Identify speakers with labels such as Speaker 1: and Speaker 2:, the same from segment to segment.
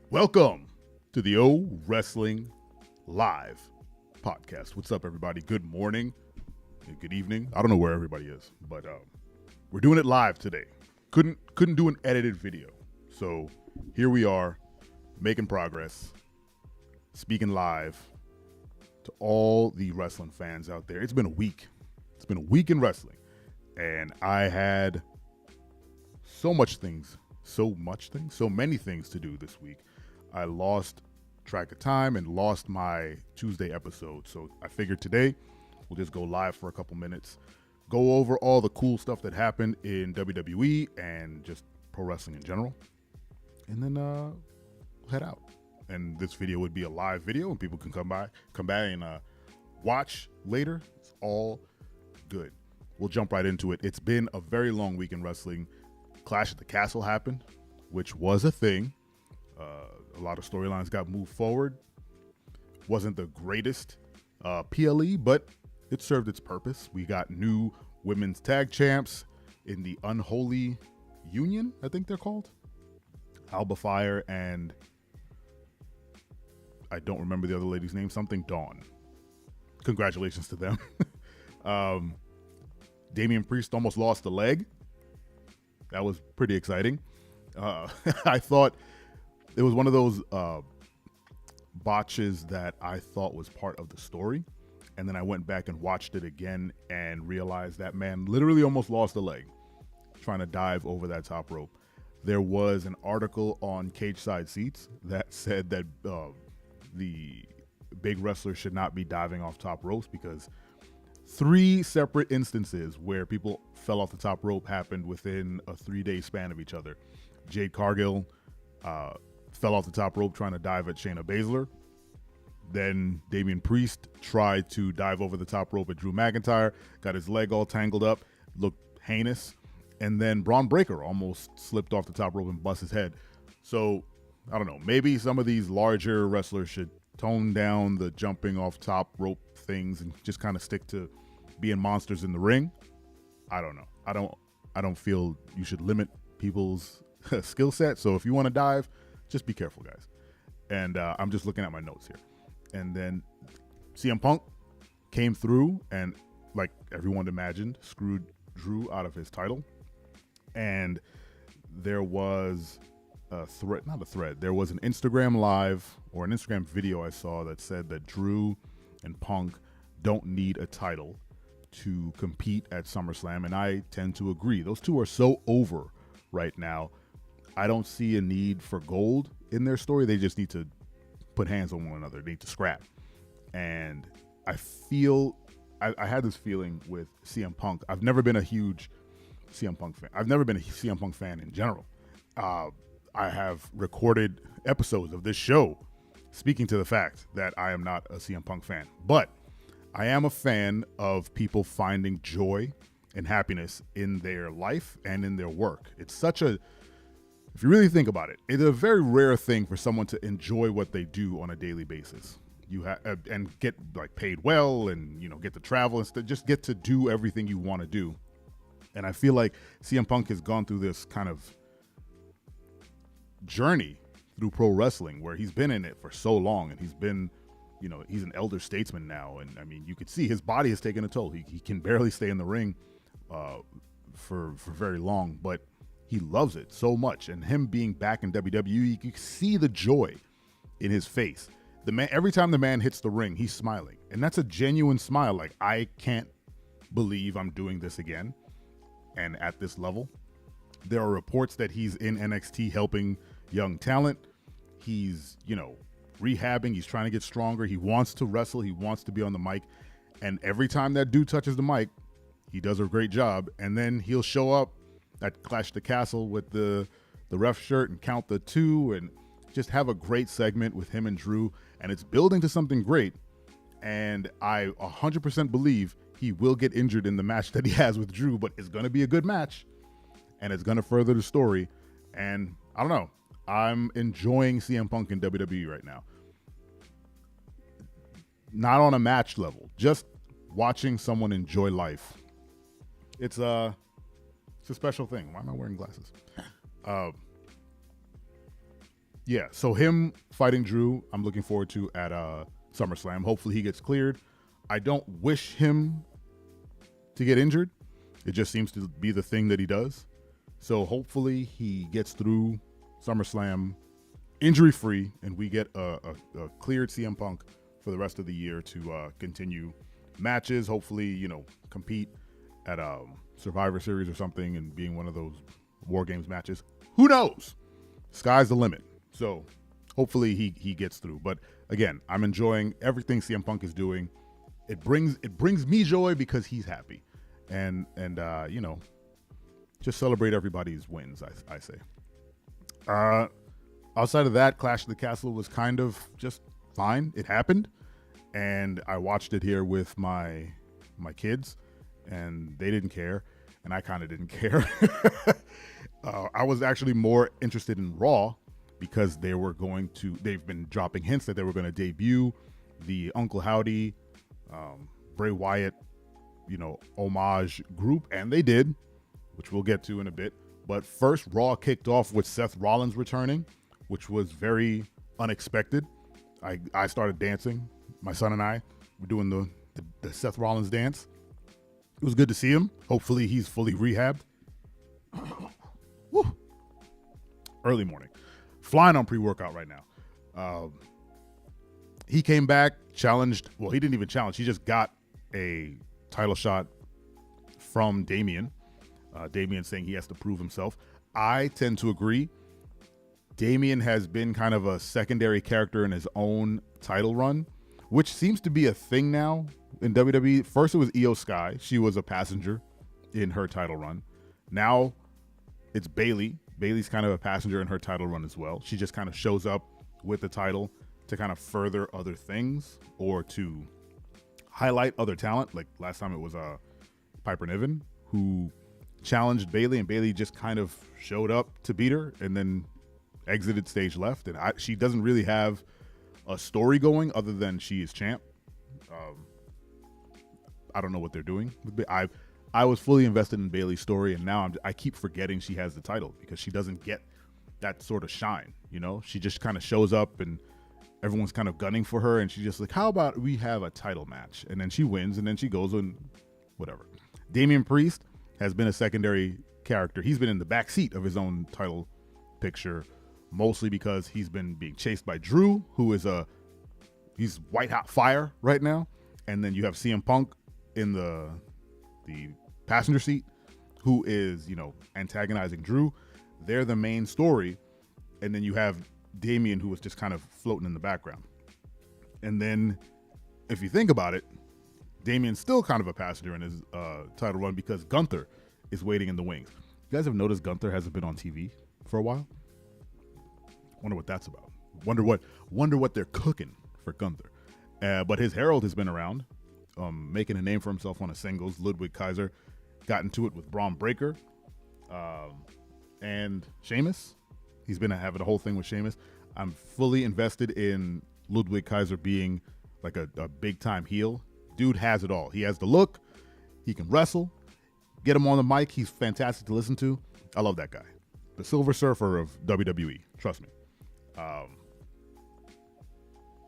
Speaker 1: Welcome to the O Wrestling Live podcast. What's up, everybody? Good morning, good evening. I don't know where everybody is, but we're doing it live today. Couldn't do an edited video, so here we are, making progress, speaking live to all the wrestling fans out there. It's been a week. It's been a week in wrestling, and I had so many things to do this week. I lost track of time and lost my Tuesday episode. So I figured today we'll just go live for a couple minutes, go over all the cool stuff that happened in WWE and just pro wrestling in general, and then head out. And this video would be a live video, and people can come by and watch later. It's all good. We'll jump right into it. It's been a very long week in wrestling. Clash at the Castle happened, which was a thing. A lot of storylines got moved forward. Wasn't the greatest PLE, but it served its purpose. We got new women's tag champs in the Unholy Union, I think they're called. Alba Fire and I don't remember the other lady's name, something Dawn. Congratulations to them. Damian Priest almost lost a leg. That was pretty exciting. I thought it was one of those botches that I thought was part of the story. And then I went back and watched it again and realized that man literally almost lost a leg trying to dive over that top rope. There was an article on Cage Side Seats that said that the big wrestlers should not be diving off top ropes because 3 separate instances where people fell off the top rope happened within a 3-day span of each other. Jade Cargill fell off the top rope trying to dive at Shayna Baszler. Then Damian Priest tried to dive over the top rope at Drew McIntyre, got his leg all tangled up, looked heinous. And then Braun Breaker almost slipped off the top rope and bust his head. So, I don't know, maybe some of these larger wrestlers should tone down the jumping off top rope things and just kind of stick to being monsters in the ring. I don't know. I don't feel you should limit people's skill set. So if you want to dive, just be careful, guys. And I'm just looking at my notes here. And then CM Punk came through and, like everyone imagined, screwed Drew out of his title. And there was there was an Instagram live or an Instagram video I saw that said that Drew and Punk don't need a title to compete at SummerSlam, and I tend to agree. Those two are so over right now. I don't see a need for gold in their story. They just need to put hands on one another. They need to scrap. And I had this feeling with CM Punk. I've never been a huge CM Punk fan. I've never been a CM Punk fan in general. I have recorded episodes of this show speaking to the fact that I am not a CM Punk fan. But I am a fan of people finding joy and happiness in their life and in their work. It's such a, if you really think about it, it's a very rare thing for someone to enjoy what they do on a daily basis. You have and get like paid well, and get to travel and just get to do everything you want to do. And I feel like CM Punk has gone through this kind of journey through pro wrestling where he's been in it for so long, and he's been, he's an elder statesman now. And I mean, you could see his body has taken a toll. He can barely stay in the ring for very long, but he loves it so much. And him being back in WWE, you can see the joy in his face. The man, every time the man hits the ring, he's smiling, and that's a genuine smile. Like, I can't believe I'm doing this again. And at this level, there are reports that he's in NXT helping young talent. He's, rehabbing. He's trying to get stronger. He wants to wrestle. He wants to be on the mic. And every time that dude touches the mic, he does a great job. And then he'll show up at Clash at the Castle with the ref shirt and count the 2 and just have a great segment with him and Drew. And it's building to something great. And I 100% believe he will get injured in the match that he has with Drew, but it's going to be a good match, and it's going to further the story. And I don't know. I'm enjoying CM Punk in WWE right now. Not on a match level, just watching someone enjoy life. It's a special thing. Why am I wearing glasses? Yeah, so him fighting Drew, I'm looking forward to at SummerSlam. Hopefully he gets cleared. I don't wish him to get injured. It just seems to be the thing that he does. So hopefully he gets through SummerSlam injury free, and we get a cleared CM Punk for the rest of the year to continue matches. Hopefully, compete at Survivor Series or something and being one of those War Games matches. Who knows? Sky's the limit. So hopefully he gets through. But again, I'm enjoying everything CM Punk is doing. It brings me joy because he's happy, and just celebrate everybody's wins. I say. Outside of that, Clash of the Castle was kind of just fine. It happened, and I watched it here with my kids, and they didn't care, and I kind of didn't care. I was actually more interested in Raw because they've been dropping hints that they were going to debut the Uncle Howdy, Bray Wyatt, homage group, and they did, which we'll get to in a bit. But first, Raw kicked off with Seth Rollins returning, which was very unexpected. I started dancing. My son and I were doing the Seth Rollins dance. It was good to see him. Hopefully he's fully rehabbed. Woo. Early morning. Flying on pre-workout right now. He came back, challenged. Well, he didn't even challenge. He just got a title shot from Damian. Damian saying he has to prove himself. I tend to agree. Damian has been kind of a secondary character in his own title run, which seems to be a thing now in WWE. First it was Io Sky. She was a passenger in her title run. Now it's Bayley. Bayley's kind of a passenger in her title run as well. She just kind of shows up with the title to kind of further other things or to highlight other talent. Like last time it was Piper Niven, who challenged Bayley, and Bayley just kind of showed up to beat her and then exited stage left. And she doesn't really have a story going other than she is champ. I don't know what they're doing. I was fully invested in Bayley's story, and now I keep forgetting she has the title because she doesn't get that sort of shine. She just kind of shows up and everyone's kind of gunning for her, and she's just like, how about we have a title match? And then she wins, and then she goes and whatever. Damian Priest has been a secondary character. He's been in the back seat of his own title picture, mostly because he's been being chased by Drew, who is he's white hot fire right now. And then you have CM Punk in the passenger seat, who is, antagonizing Drew. They're the main story. And then you have Damian, who was just kind of floating in the background. And then if you think about it, Damian's still kind of a passenger in his title run because Gunther is waiting in the wings. You guys have noticed Gunther hasn't been on TV for a while? Wonder what that's about. Wonder what they're cooking for Gunther. But his Herald has been around, making a name for himself on a singles. Ludwig Kaiser got into it with Braun Breaker and Sheamus. He's been having a whole thing with Sheamus. I'm fully invested in Ludwig Kaiser being like a big time heel. Dude has it all. He has the look. He can wrestle. Get him on the mic. He's fantastic to listen to. I love that guy. The Silver Surfer of WWE. Trust me.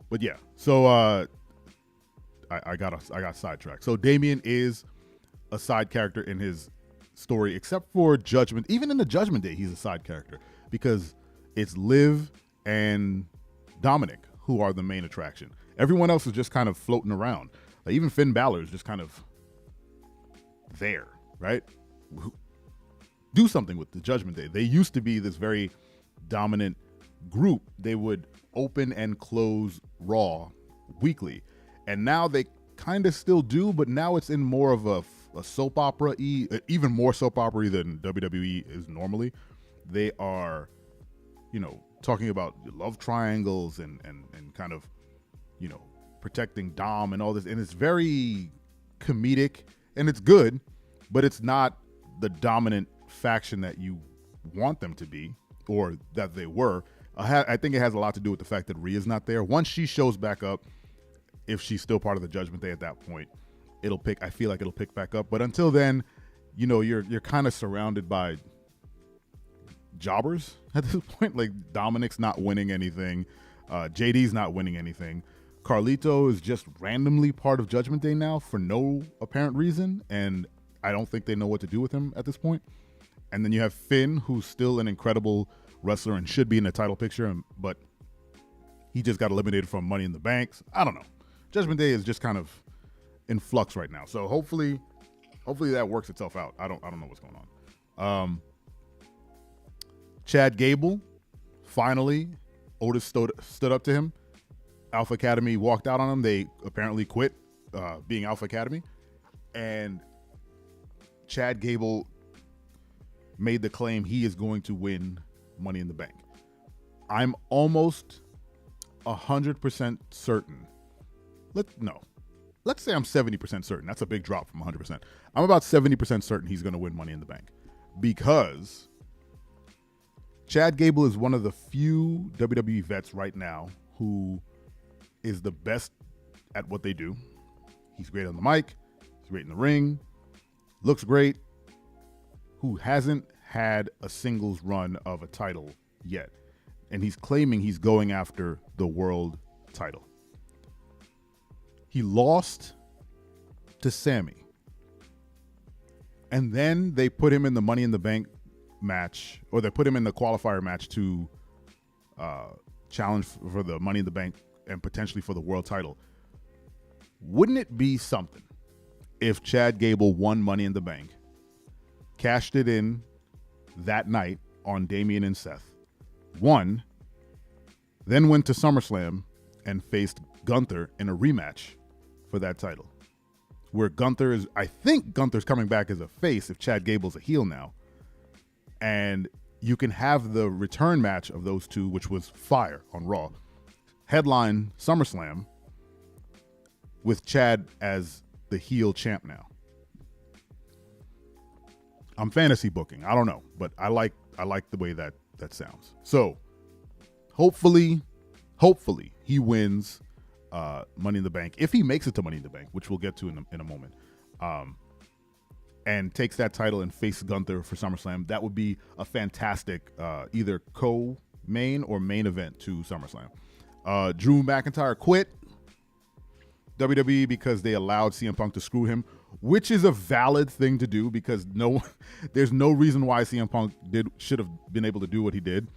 Speaker 1: But yeah, so I got sidetracked. So Damian is a side character in his story, except for Judgment. Even in the Judgment Day, he's a side character because it's Liv and Dominic who are the main attraction. Everyone else is just kind of floating around. Like even Finn Balor is just kind of there, right? Do something with the Judgment Day. They used to be this very dominant group. They would open and close Raw weekly, and now they kind of still do, but now it's in more of a soap opera, even more soap opera than WWE is normally. They are, talking about love triangles and kind of, protecting Dom and all this, and it's very comedic and it's good, but it's not the dominant faction that you want them to be or that they were. I think it has a lot to do with the fact that Rhea's not there. Once she shows back up, if she's still part of the Judgment Day at that point, I feel like it'll pick back up. But until then, you're kind of surrounded by jobbers at this point. Like Dominic's not winning anything. JD's not winning anything. Carlito is just randomly part of Judgment Day now for no apparent reason, and I don't think they know what to do with him at this point. And then you have Finn, who's still an incredible wrestler and should be in the title picture, but he just got eliminated from Money in the Banks. I don't know. Judgment Day is just kind of in flux right now. So hopefully that works itself out. I don't know what's going on. Chad Gable, finally, Otis stood up to him. Alpha Academy walked out on him. They apparently quit being Alpha Academy. And Chad Gable made the claim he is going to win Money in the Bank. I'm almost 100% certain. Let's say I'm 70% certain. That's a big drop from 100%. I'm about 70% certain he's going to win Money in the Bank because Chad Gable is one of the few WWE vets right now who is the best at what they do. He's great on the mic. He's great in the ring. Looks great. Who hasn't had a singles run of a title yet. And he's claiming he's going after the world title. He lost to Sammy. And then they put him in the Money in the Bank match, or they put him in the qualifier match to challenge for the Money in the Bank and potentially for the world title. Wouldn't it be something if Chad Gable won Money in the Bank, cashed it in that night on Damian and Seth, won, then went to SummerSlam and faced Gunther in a rematch for that title? Where I think Gunther's coming back as a face if Chad Gable's a heel now. And you can have the return match of those two, which was fire on Raw, headline SummerSlam with Chad as the heel champ now. I'm fantasy booking. I don't know, but I like the way that sounds. So hopefully he wins Money in the Bank, if he makes it to Money in the Bank, which we'll get to in a moment, and takes that title and faces Gunther for SummerSlam. That would be a fantastic either co-main or main event to SummerSlam. Drew McIntyre quit WWE because they allowed CM Punk to screw him, which is a valid thing to do because there's no reason why CM Punk should have been able to do what he did.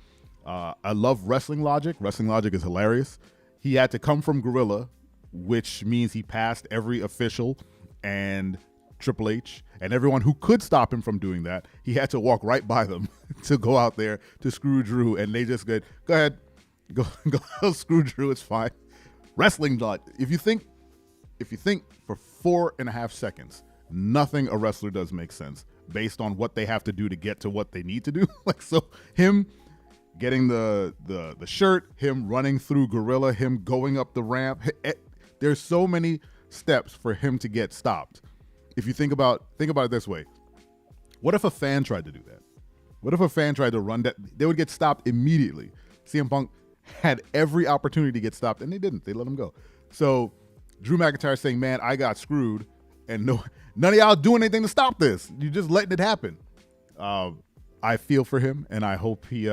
Speaker 1: I love Wrestling Logic. Wrestling Logic is hilarious. He had to come from Gorilla, which means he passed every official and Triple H and everyone who could stop him from doing that. He had to walk right by them to go out there to screw Drew, and they just said, go ahead, go screw Drew, it's fine. Wrestling Logic. If you think for 4.5 seconds, nothing a wrestler does make sense based on what they have to do to get to what they need to do. So him getting the shirt, him running through Gorilla, him going up the ramp. There's so many steps for him to get stopped. If you think about it this way, what if a fan tried to do that? What if a fan tried to run that? They would get stopped immediately. CM Punk had every opportunity to get stopped, and they didn't. They let him go. So Drew McIntyre saying, man, I got screwed, and none of y'all doing anything to stop this. You're just letting it happen. I feel for him, and I hope he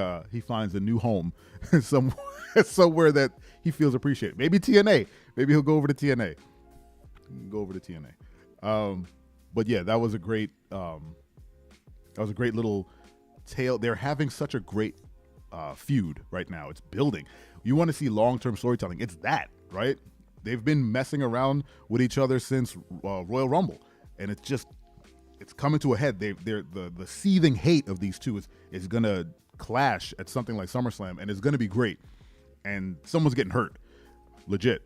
Speaker 1: finds a new home somewhere that he feels appreciated. Maybe TNA. Maybe he'll go over to TNA. But yeah, that was a great little tale. They're having such a great feud right now. It's building. You want to see long-term storytelling. It's that, right? They've been messing around with each other since Royal Rumble, and it's coming to a head. The seething hate of these two is gonna clash at something like SummerSlam, and it's gonna be great. And someone's getting hurt, legit.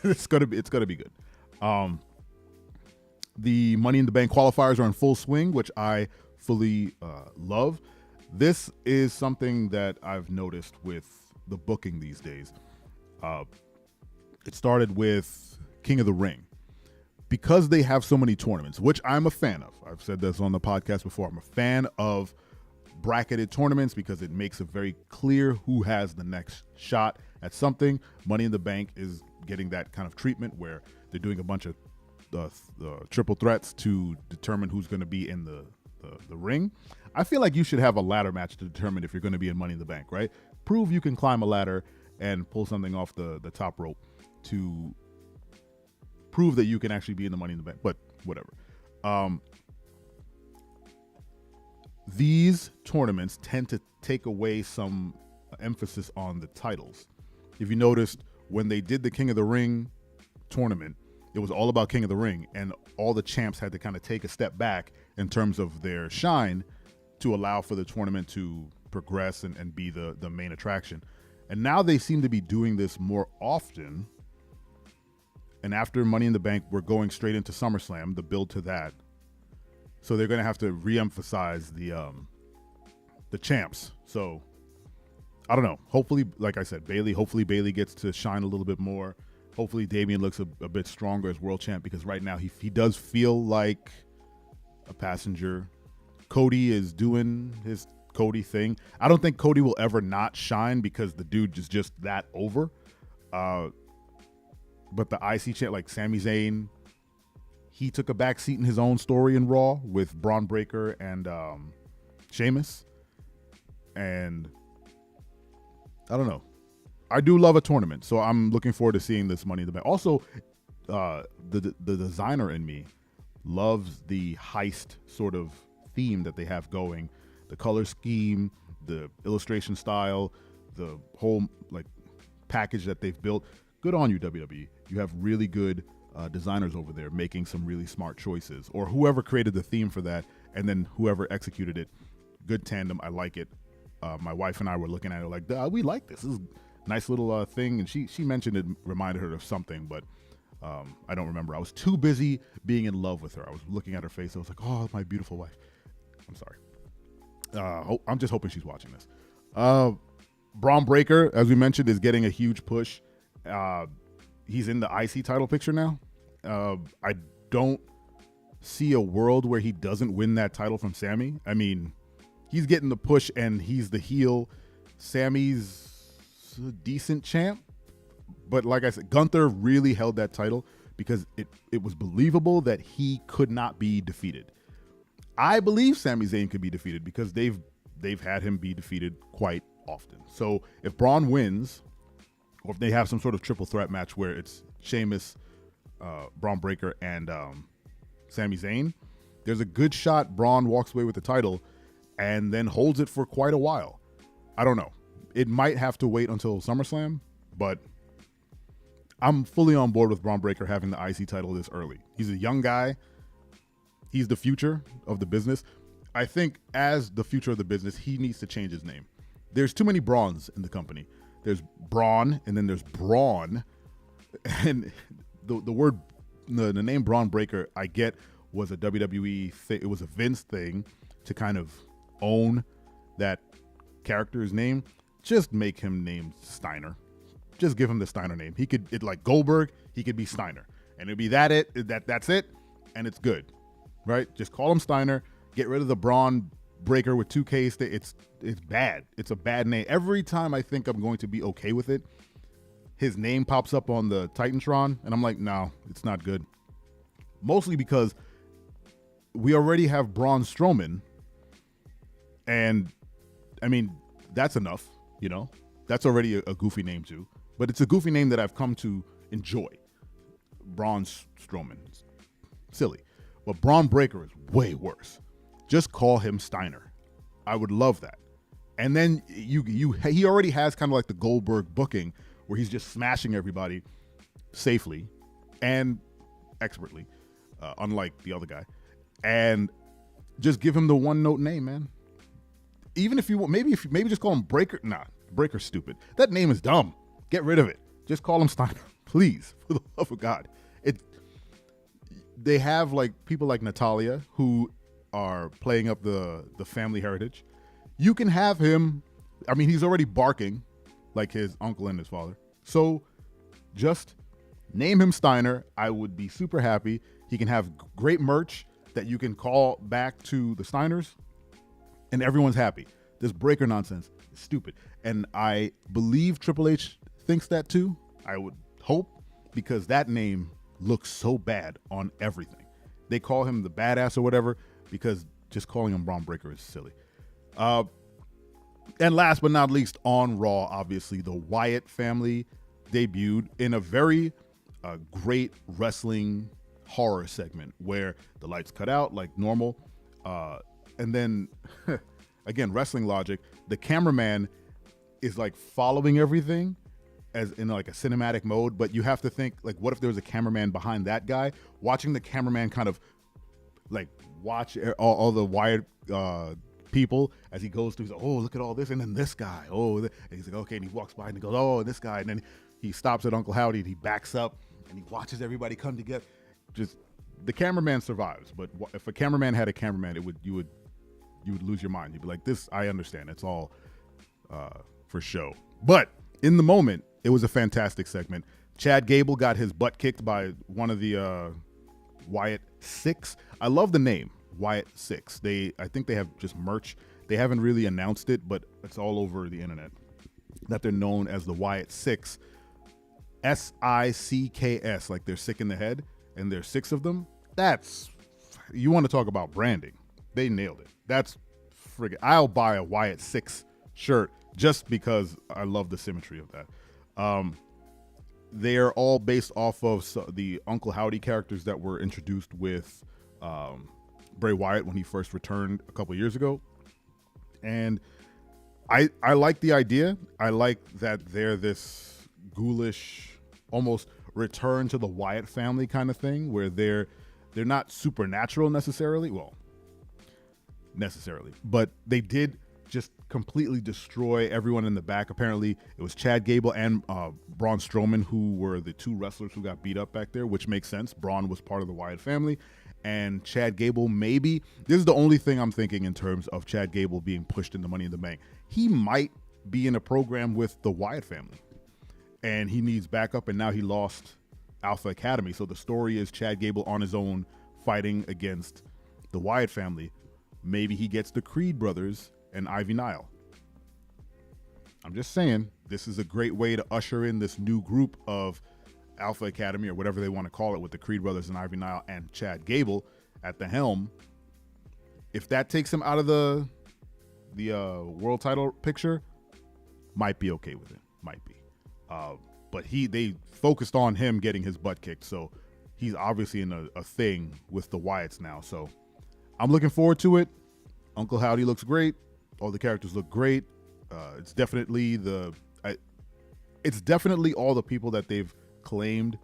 Speaker 1: It's gonna be good. The Money in the Bank qualifiers are in full swing, which I fully love. This is something that I've noticed with the booking these days. It started with King of the Ring. Because they have so many tournaments, which I'm a fan of. I've said this on the podcast before. I'm a fan of bracketed tournaments because it makes it very clear who has the next shot at something. Money in the Bank is getting that kind of treatment where they're doing a bunch of the triple threats to determine who's going to be in the the ring. I feel like you should have a ladder match to determine if you're going to be in Money in the Bank, right? Prove you can climb a ladder and pull something off the top rope to prove that you can actually be in the Money in the Bank. But whatever. These tournaments tend to take away some emphasis on the titles. If you noticed, when they did the King of the Ring tournament, it was all about King of the Ring, and all the champs had to kind of take a step back in terms of their shine to allow for the tournament to progress and be the main attraction. And now they seem to be doing this more often. And after Money in the Bank, we're going straight into SummerSlam, the build to that. So they're going to have to re-emphasize the champs. So I don't know. Hopefully, like I said, hopefully Bayley gets to shine a little bit more. Hopefully Damian looks a bit stronger as world champ, because right now he does feel like a passenger. Cody is doing his Cody thing. I don't think Cody will ever not shine, because the dude is just that over. But the IC champ, like Sami Zayn, he took a back seat in his own story in Raw with Braun Breaker and Sheamus. And I don't know. I do love a tournament, so I'm looking forward to seeing this Money in the Bank. Also, the designer in me loves the heist sort of theme that they have going. The color scheme, the illustration style, the whole like package that they've built. Good on you, WWE. You have really good designers over there making some really smart choices, or whoever created the theme for that, and then whoever executed it. Good tandem. I like it. My wife and I were looking at it like, we like this. This is a nice little thing. And she mentioned it reminded her of something, but I don't remember. I was too busy being in love with her. I was looking at her face. I was like, oh, my beautiful wife. I'm sorry. I'm just hoping she's watching this. Braun Breaker, as we mentioned, is getting a huge push. He's in the IC title picture now. I don't see a world where he doesn't win that title from Sammy. I mean, he's getting the push and he's the heel. Sammy's a decent champ. But like I said, Gunther really held that title because it was believable that he could not be defeated. I believe Sami Zayn could be defeated because they've had him be defeated quite often. So if Braun wins, or if they have some sort of triple threat match where it's Sheamus, Braun Breaker, and Sami Zayn, there's a good shot Braun walks away with the title and then holds it for quite a while. I don't know. It might have to wait until SummerSlam, but I'm fully on board with Braun Breaker having the IC title this early. He's a young guy. He's the future of the business. I think as the future of the business, he needs to change his name. There's too many Brauns in the company. There's Braun, and then there's Braun. And the word, the name Braun Breaker, I get, was a WWE thing. It was a Vince thing to kind of own that character's name. Just make him named Steiner. Just give him the Steiner name. He could, like Goldberg, he could be Steiner. And it'd be that's it, and it's good. Right? Just call him Steiner. Get rid of the Braun Breaker with 2Ks. It's bad. It's a bad name. Every time I think I'm going to be okay with it, his name pops up on the Titantron, and I'm like, no, it's not good. Mostly because we already have Braun Strowman, and I mean, that's enough, you know? That's already a goofy name too. But it's a goofy name that I've come to enjoy. Braun Strowman. It's silly. But Braun Breaker is way worse. Just call him Steiner. I would love that. And then he already has kind of like the Goldberg booking where he's just smashing everybody safely and expertly, unlike the other guy. And just give him the one-note name, man. Even if you want, maybe just call him Breaker. Nah, Breaker's stupid. That name is dumb. Get rid of it. Just call him Steiner, please, for the love of God. They have like people like Natalia who are playing up the family heritage. You can have him. I mean, he's already barking like his uncle and his father. So just name him Steiner. I would be super happy. He can have great merch that you can call back to the Steiners, and everyone's happy. This Breaker nonsense is stupid. And I believe Triple H thinks that too. I would hope, because that name looks so bad on everything. They call him the badass or whatever because just calling him Braun Breaker is silly. And last but not least, on Raw, obviously, the Wyatt family debuted in a very great wrestling horror segment where the lights cut out like normal. And then, again, wrestling logic, the cameraman is like following everything as in like a cinematic mode, but you have to think, like, what if there was a cameraman behind that guy? Watching the cameraman kind of like watch all the Wyatt people as he goes through, he's like, oh, look at all this, and then this guy, and he's like, okay, and he walks by and he goes, oh, this guy, and then he stops at Uncle Howdy and he backs up and he watches everybody come together. Just the cameraman survives, but if a cameraman had a cameraman, you would lose your mind. You'd be like, this, I understand, it's all for show, but in the moment, it was a fantastic segment. Chad Gable got his butt kicked by one of the Wyatt Six. I love the name. Wyatt Six. I think they have just merch. They haven't really announced it, but it's all over the internet that they're known as the Wyatt Six. SICKS, like they're sick in the head, and there's 6 of them. That's, you want to talk about branding. They nailed it. That's friggin', I'll buy a Wyatt Six shirt just because I love the symmetry of that. They are all based off of the Uncle Howdy characters that were introduced with Bray Wyatt when he first returned a couple years ago. And I like the idea. I like that they're this ghoulish, almost return to the Wyatt family kind of thing, where they're not supernatural necessarily. Well, necessarily, but they did just completely destroy everyone in the back. Apparently, it was Chad Gable and Braun Strowman who were the 2 wrestlers who got beat up back there, which makes sense. Braun was part of the Wyatt family, and Chad Gable, maybe, this is the only thing I'm thinking in terms of Chad Gable being pushed into Money in the Bank. He might be in a program with the Wyatt family, and he needs backup, and now he lost Alpha Academy. So the story is Chad Gable on his own fighting against the Wyatt family. Maybe he gets the Creed brothers and Ivy Nile. I'm just saying, this is a great way to usher in this new group of Alpha Academy, or whatever they want to call it, with the Creed brothers and Ivy Nile and Chad Gable at the helm. If that takes him out of the world title picture, might be okay with it. Might be. But they focused on him getting his butt kicked, so he's obviously in a thing with the Wyatts now. So I'm looking forward to it. Uncle Howdy looks great. All the characters look great. It's definitely all the people that they've claimed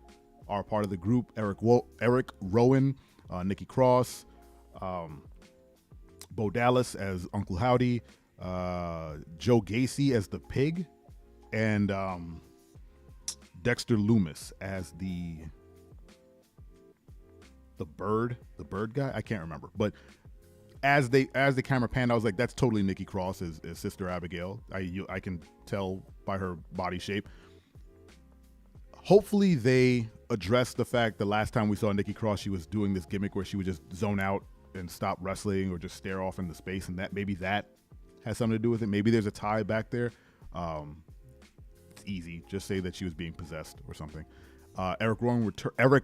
Speaker 1: are part of the group. Eric Rowan, Nikki Cross, Bo Dallas as Uncle Howdy, Joe Gacy as the pig, and Dexter Loomis as the bird guy. I can't remember, but as the camera panned, I was like, that's totally Nikki Cross as Sister Abigail. I can tell by her body shape. Hopefully they address the fact the last time we saw Nikki Cross, she was doing this gimmick where she would just zone out and stop wrestling or just stare off into space, and that maybe that has something to do with it. Maybe there's a tie back there. It's easy. Just say that she was being possessed or something. Eric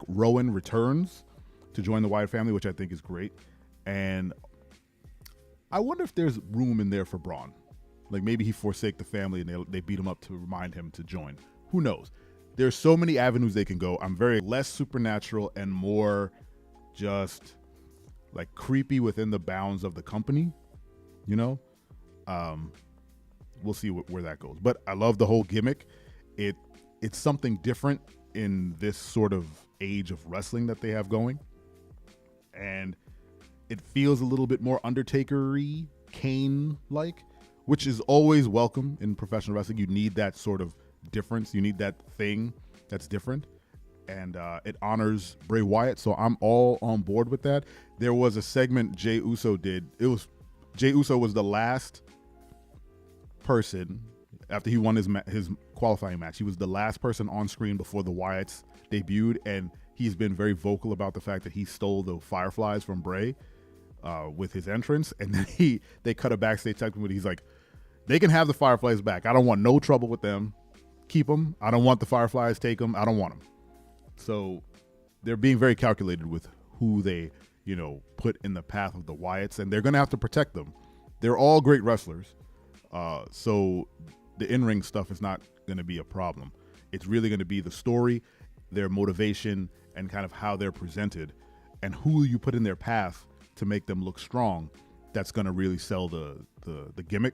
Speaker 1: Rowan returns to join the Wyatt family, which I think is great. And I wonder if there's room in there for Braun. Like maybe he forsake the family and they beat him up to remind him to join. Who knows? There's so many avenues they can go. I'm very less supernatural and more just like creepy within the bounds of the company, you know? We'll see where that goes. But I love the whole gimmick. It's something different in this sort of age of wrestling that they have going. And it feels a little bit more Undertaker-y, Kane-like, which is always welcome in professional wrestling. You need that sort of difference. You need that thing that's different. And it honors Bray Wyatt, so I'm all on board with that. There was a segment Jey Uso did. Jey Uso was the last person, after he won his qualifying match, he was the last person on screen before the Wyatts debuted, and he's been very vocal about the fact that he stole the Fireflies from Bray with his entrance. And then they cut a backstage segment. He's like, they can have the Fireflies back. I don't want no trouble with them. Keep them. I don't want the Fireflies. Take them. I don't want them. So they're being very calculated with who they put in the path of the Wyatts, and they're going to have to protect them. They're all great wrestlers. So the in-ring stuff is not going to be a problem. It's really going to be the story, their motivation, and kind of how they're presented, and who you put in their path to make them look strong. That's going to really sell the gimmick.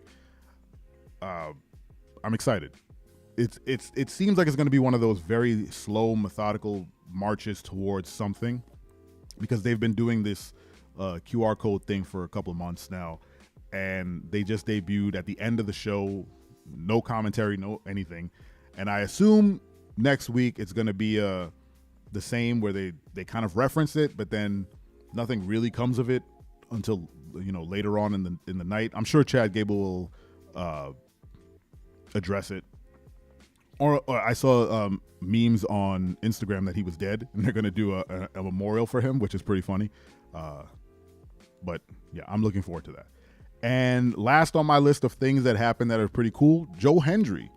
Speaker 1: I'm excited. It seems like it's going to be one of those very slow, methodical marches towards something, because they've been doing this QR code thing for a couple of months now, and they just debuted at the end of the show. No commentary, no anything. And I assume next week it's going to be the same, where they kind of reference it, but then nothing really comes of it until later on in the night. I'm sure Chad Gable will address it. Or I saw memes on Instagram that he was dead, and they're going to do a memorial for him, which is pretty funny. But yeah, I'm looking forward to that. And last on my list of things that happened that are pretty cool, Joe Hendry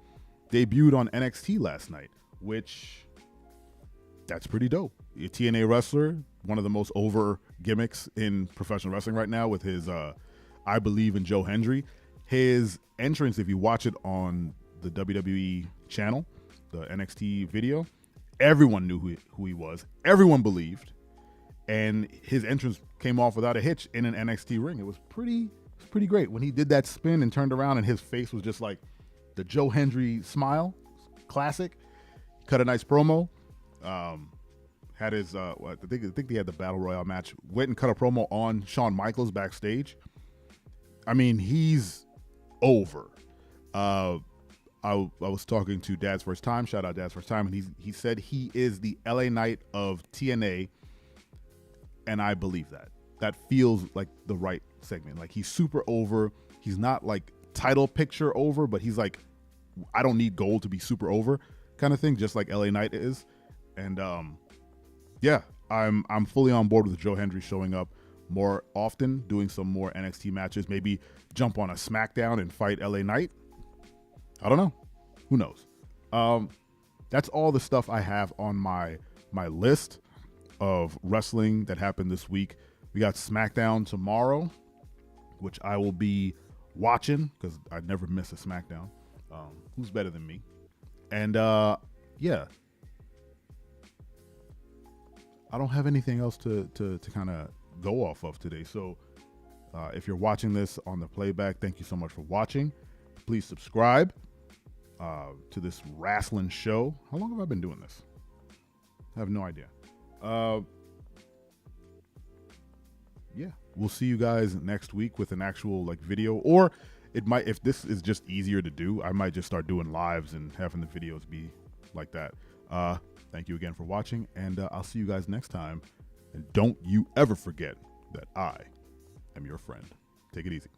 Speaker 1: debuted on NXT last night, which that's pretty dope. A TNA wrestler, one of the most over gimmicks in professional wrestling right now, with his I Believe in Joe Hendry. His entrance, if you watch it on the WWE channel, the NXT video, everyone knew who he was. Everyone believed. And his entrance came off without a hitch in an NXT ring. It was pretty great. When he did that spin and turned around and his face was just like the Joe Hendry smile, classic. Cut a nice promo. Had his, I think he had the Battle Royale match. Went and cut a promo on Shawn Michaels backstage. I mean, he's over. I was talking to Dad's First Time. Shout out Dad's First Time. And he said he is the LA Knight of TNA. And I believe that. That feels like the right segment. Like, he's super over. He's not like title picture over, but he's like, I don't need gold to be super over kind of thing, just like LA Knight is. And yeah, I'm fully on board with Joe Hendry showing up more often, doing some more NXT matches, maybe jump on a SmackDown and fight LA Knight. I don't know. Who knows? That's all the stuff I have on my list of wrestling that happened this week. We got SmackDown tomorrow, which I will be watching because I never miss a SmackDown. Who's better than me? And yeah, I don't have anything else to kind of go off of today. So if you're watching this on the playback, thank you so much for watching. Please subscribe to this wrestling show. How long have I been doing this? I have no idea. Yeah, we'll see you guys next week with an actual video, or it might, if this is just easier to do, I might just start doing lives and having the videos be like that. Thank you again for watching, and I'll see you guys next time. And don't you ever forget that I am your friend. Take it easy.